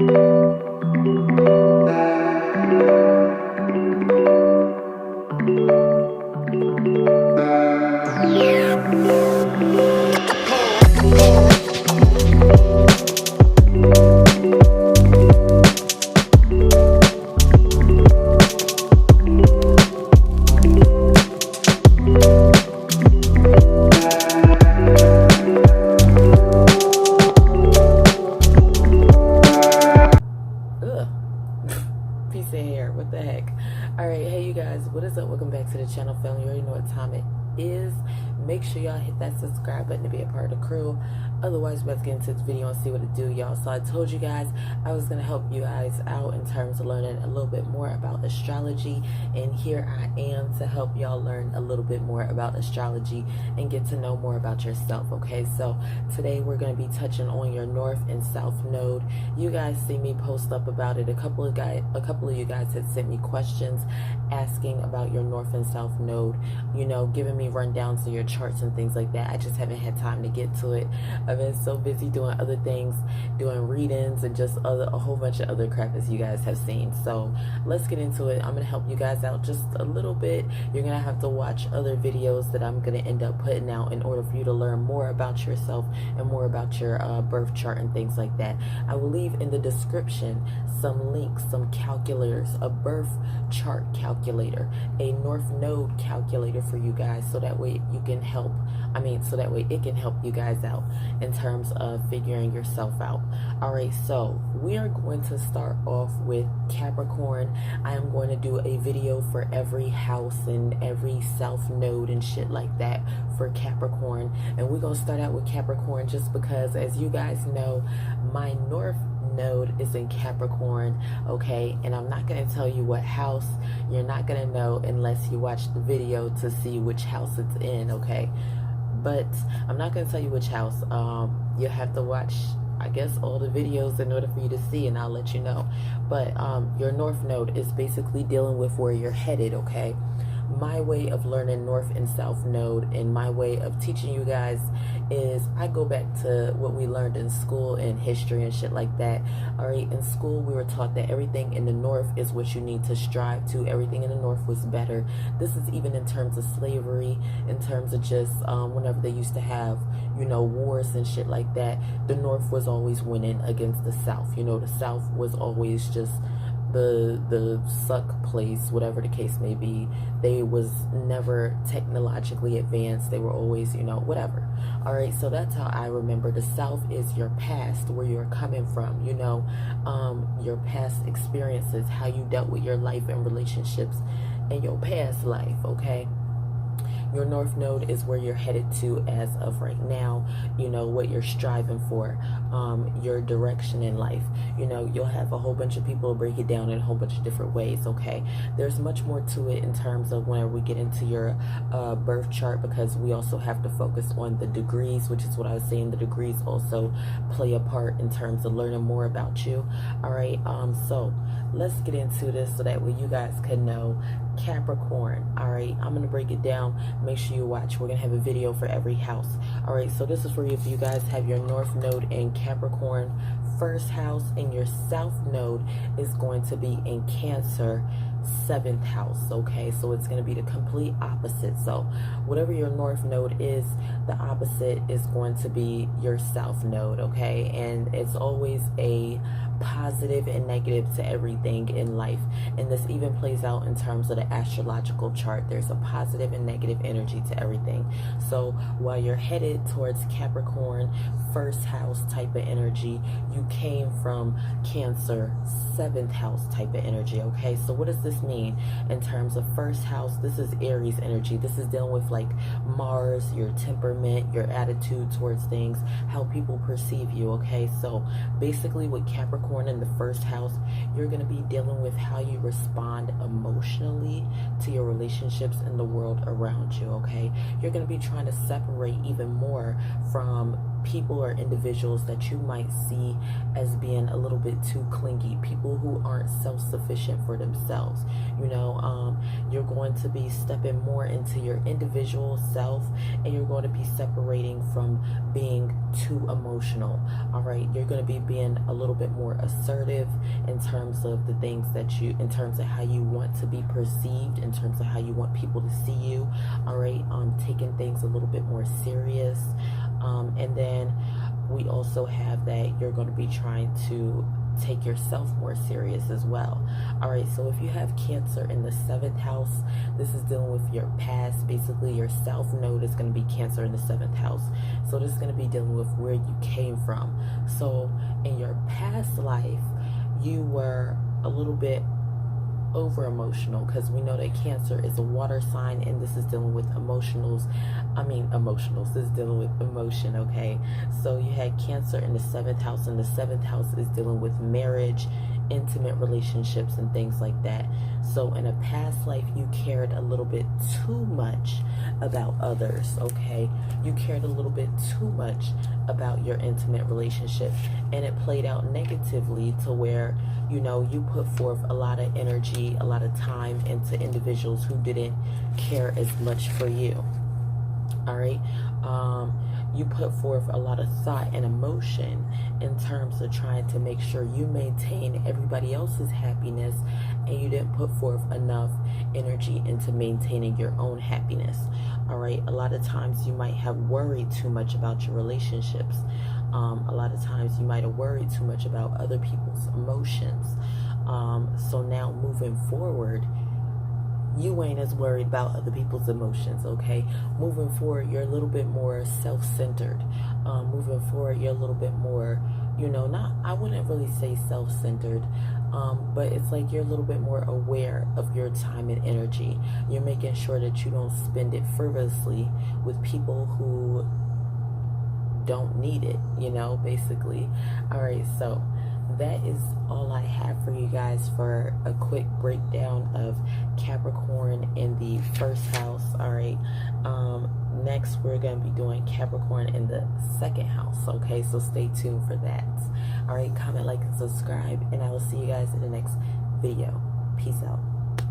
Piece of hair, what the heck. All right, hey you guys, what is up? Welcome back to the channel, family. You already know what time it is. Make sure y'all hit that subscribe button to be a part of the crew. Otherwise, let's get into this video and see what it do, y'all. So I told you guys I was gonna help you guys out in terms of learning a little bit more about astrology, and here I am to help y'all learn a little bit more about astrology and get to know more about yourself. Okay, so today we're going to be touching on your north and south node. You guys see me post up about it. A couple of you guys had sent me questions asking about your north and south node, you know, giving me rundowns of your charts and things like that. I just haven't had time to get to it. I've been so busy doing other things, doing readings and just a whole bunch of other crap, as you guys have seen. So let's get into it. I'm going to help you guys out just a little bit. You're going to have to watch other videos that I'm going to end up putting out in order for you to learn more about yourself and more about your birth chart and things like that. I will leave in the description some links, some calculators, a birth chart calculator, a north node calculator for you guys, so that way you can help, so that way it can help you guys out in terms of figuring yourself out. All right, so we are going to start off with Capricorn. I am going to do a video for every house and every south node and shit like that for Capricorn, and we're going to start out with Capricorn just because, as you guys know, my north node is in Capricorn, okay, and I'm not going to tell you what house. You're not going to know unless you watch the video to see which house it's in, okay? But I'm not going to tell you which house. You'll have to watch, I guess, all the videos in order for you to see, and I'll let you know. But your north node is basically dealing with where you're headed, okay? My way of learning north and south node, and my way of teaching you guys, is I go back to what we learned in school and history and shit like that. All right, in school we were taught that everything in the north is what you need to strive to. Everything in the north was better. This is even in terms of slavery, in terms of just whenever they used to have, you know, wars and shit like that, the north was always winning against the south. You know, the south was always just the suck place, whatever the case may be. They was never technologically advanced. They were always, you know, whatever. All right, so that's how I remember. The south is your past, where you're coming from, you know, your past experiences, how you dealt with your life and relationships in your past life, okay? Your north node is where you're headed to as of right now, you know, what you're striving for, your direction in life. You know, you'll have a whole bunch of people break it down in a whole bunch of different ways, okay? There's much more to it in terms of whenever we get into your birth chart, because we also have to focus on the degrees, which is what I was saying. The degrees also play a part in terms of learning more about you. All right, so let's get into this so that way you guys can know Capricorn. All right, I'm gonna break it down. Make sure you watch. We're gonna have a video for every house. All right, so this is for you if you guys have your north node in Capricorn first house, and your south node is going to be in Cancer 7th house, okay? So it's going to be the complete opposite. So whatever your north node is, the opposite is going to be your south node, okay? And it's always a positive and negative to everything in life, and this even plays out in terms of the astrological chart. There's a positive and negative energy to everything. So while you're headed towards Capricorn first house type of energy, you came from Cancer 7th house type of energy, okay? So what does this mean in terms of first house? This is Aries energy. This is dealing with like Mars, your temperament, your attitude towards things, how people perceive you, okay? So basically with Capricorn in the first house, you're going to be dealing with how you respond emotionally to your relationships in the world around you, okay? You're going to be trying to separate even more from people or individuals that you might see as being a little bit too clingy, people who aren't self-sufficient for themselves. You know, you're going to be stepping more into your individual self, and you're going to be separating from being too emotional. All right, you're going to be being a little bit more assertive in terms of the things that you, in terms of how you want to be perceived, in terms of how you want people to see you. All right, taking things a little bit more serious. And then we also have that you're going to be trying to take yourself more serious as well. All right, so if you have Cancer in the 7th house, this is dealing with your past. Basically, your self node is going to be Cancer in the 7th house. So this is going to be dealing with where you came from. So in your past life, you were a little bit over emotional, because we know that Cancer is a water sign, and this is dealing with emotionals. This is dealing with emotion. Okay, so you had Cancer in the 7th house, and the 7th house is dealing with marriage, intimate relationships, and things like that. So in a past life, you cared a little bit too much about others. Okay, you cared a little bit too much about your intimate relationship, and it played out negatively to where, you know, you put forth a lot of energy, a lot of time into individuals who didn't care as much for you. All right, you put forth a lot of thought and emotion in terms of trying to make sure you maintain everybody else's happiness, and you didn't put forth enough energy into maintaining your own happiness. All right, a lot of times you might have worried too much about your relationships. A lot of times you might have worried too much about other people's emotions. So now moving forward, you ain't as worried about other people's emotions. Okay, moving forward, you're a little bit more self-centered. Moving forward, you're a little bit more, you know, I wouldn't really say self-centered, but it's like you're a little bit more aware of your time and energy. You're making sure that you don't spend it frivolously with people who don't need it, you know, basically. All right, so that is all I have for you guys for a quick breakdown of Capricorn in the 1st house. All right, next we're going to be doing Capricorn in the 2nd house. Okay, so stay tuned for that. All right, comment, like, and subscribe, and I will see you guys in the next video. Peace out.